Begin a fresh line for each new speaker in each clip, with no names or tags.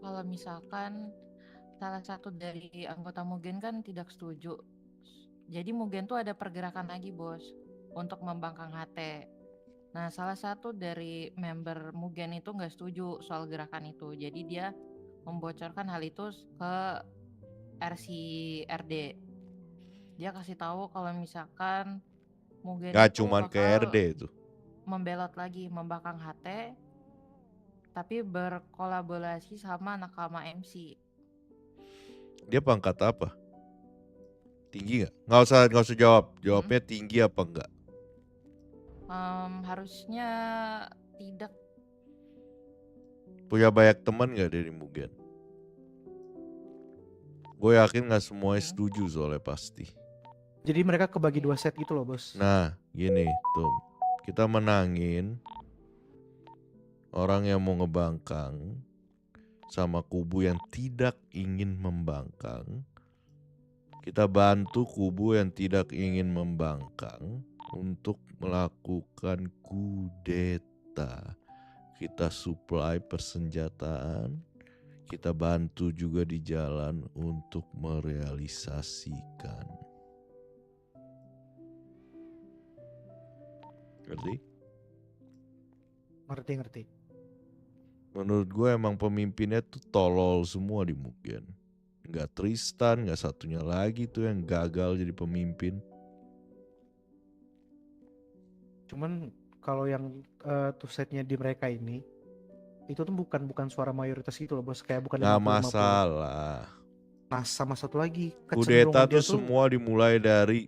kalau misalkan salah satu dari anggota Mugen kan tidak setuju. Jadi Mugen tuh ada pergerakan lagi bos untuk membangkang HT. Nah salah satu dari member Mugen itu nggak setuju soal gerakan itu. Jadi dia membocorkan hal itu ke RC-RD. Dia kasih tahu kalau misalkan Mugen
Gak
itu
cuman ke RD
bakal
itu.
membelot lagi, membangkang HT, tapi berkolaborasi sama Nakama MC.
Dia pangkat apa? Tinggi gak? Gak usah jawab. Jawabnya tinggi apa enggak?
Harusnya tidak.
Punya banyak teman gak dari Mugen? Gue yakin gak semuanya setuju soalnya pasti.
Jadi mereka kebagi 2 set gitu loh bos.
Nah gini tuh, kita menangin orang yang mau ngebangkang sama kubu yang tidak ingin membangkang. Kita bantu kubu yang tidak ingin membangkang untuk melakukan kudeta. Kita supply persenjataan, kita bantu juga di jalan untuk merealisasikan. Ngerti?
Ngerti.
Menurut gue emang pemimpinnya tuh tolol semua di Mugen. Gak Tristan, gak satunya lagi tuh yang gagal jadi pemimpin.
Cuman kalau yang two setnya di mereka ini itu tuh bukan suara mayoritas gitu loh bos, kayak bukan
Gak
50-50.
masalah.
Nah sama satu lagi
Kudeta
kecenderungan
tuh
dia tuh
semua dimulai dari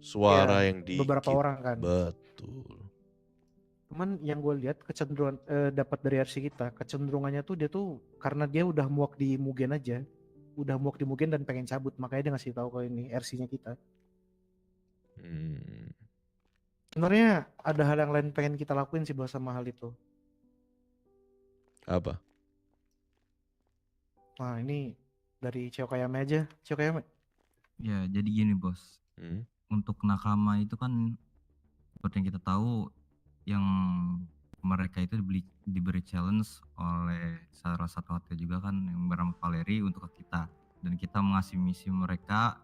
suara
ya,
yang dikit.
beberapa orang kan.
Betul.
Cuman yang gue lihat kecenderungan dapat dari RC kita, kecenderungannya tuh dia tuh karena dia udah muak di Mugen aja, udah muak di Mugen dan pengen cabut, makanya dia ngasih tahu kalau ini RC-nya kita. Sebenarnya ada hal yang lain pengen kita lakuin sih bos sama hal itu.
Apa?
Nah ini dari Chiyokayame aja. Chiyokayame.
Ya jadi gini bos, untuk Nakama itu kan seperti yang kita tahu, yang mereka itu diberi challenge oleh salah satu HT juga kan yang bernama Valeri untuk ke kita, dan kita mengasih misi mereka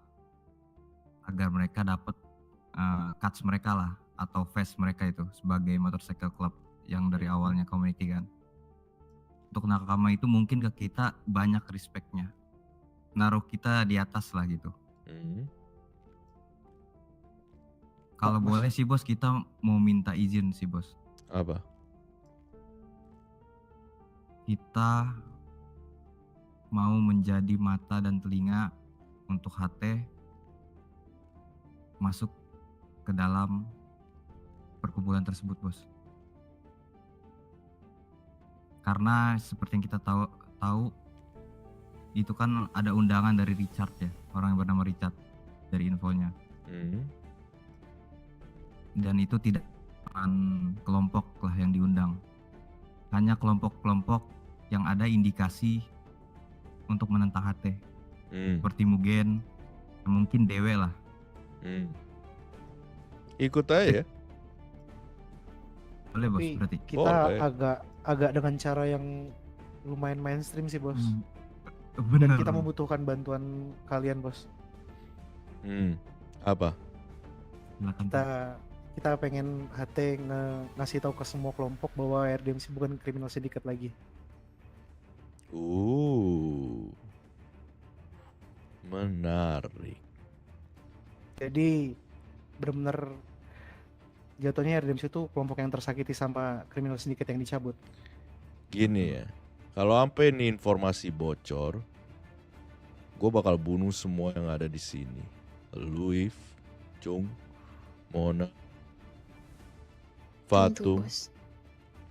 agar mereka dapat catch mereka lah atau face mereka itu sebagai motorcycle club yang dari awalnya community kan. Untuk Nakama itu mungkin ke kita banyak respectnya, naruh kita di atas lah gitu. Kalau boleh sih bos, kita mau minta izin sih bos.
Apa?
Kita mau menjadi mata dan telinga untuk HT masuk ke dalam perkumpulan tersebut bos. Karena seperti yang kita tahu itu kan ada undangan dari Richard ya, orang yang bernama Richard dari infonya. Dan itu tidak kelompok lah yang diundang, hanya kelompok-kelompok yang ada indikasi untuk menentang HT, seperti Mugen, mungkin Dewe lah.
Ikut aja ya.
Boleh bos,
Tapi
berarti
kita agak dengan cara yang lumayan mainstream sih bos. Dan kita membutuhkan bantuan kalian bos.
Apa?
Kita pengen HT ngasih tahu ke semua kelompok bahwa RDMC bukan kriminal syndicate lagi.
Menarik.
Jadi benar-benar jatuhnya RDMC itu kelompok yang tersakiti sama kriminal syndicate yang dicabut.
Gini ya, kalau sampai ini informasi bocor, gue bakal bunuh semua yang ada di sini. Luif, Chung, Mona, Fatum,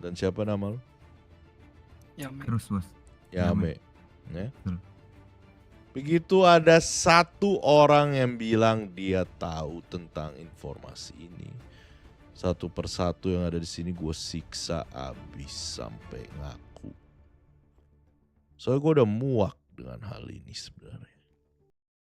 dan siapa nama lo?
Yame. Terus bos.
Yame. Ya. Begitu ada satu orang yang bilang dia tahu tentang informasi ini, satu persatu yang ada di sini gue siksa abis sampai ngaku. Soalnya gue udah muak dengan hal ini sebenarnya.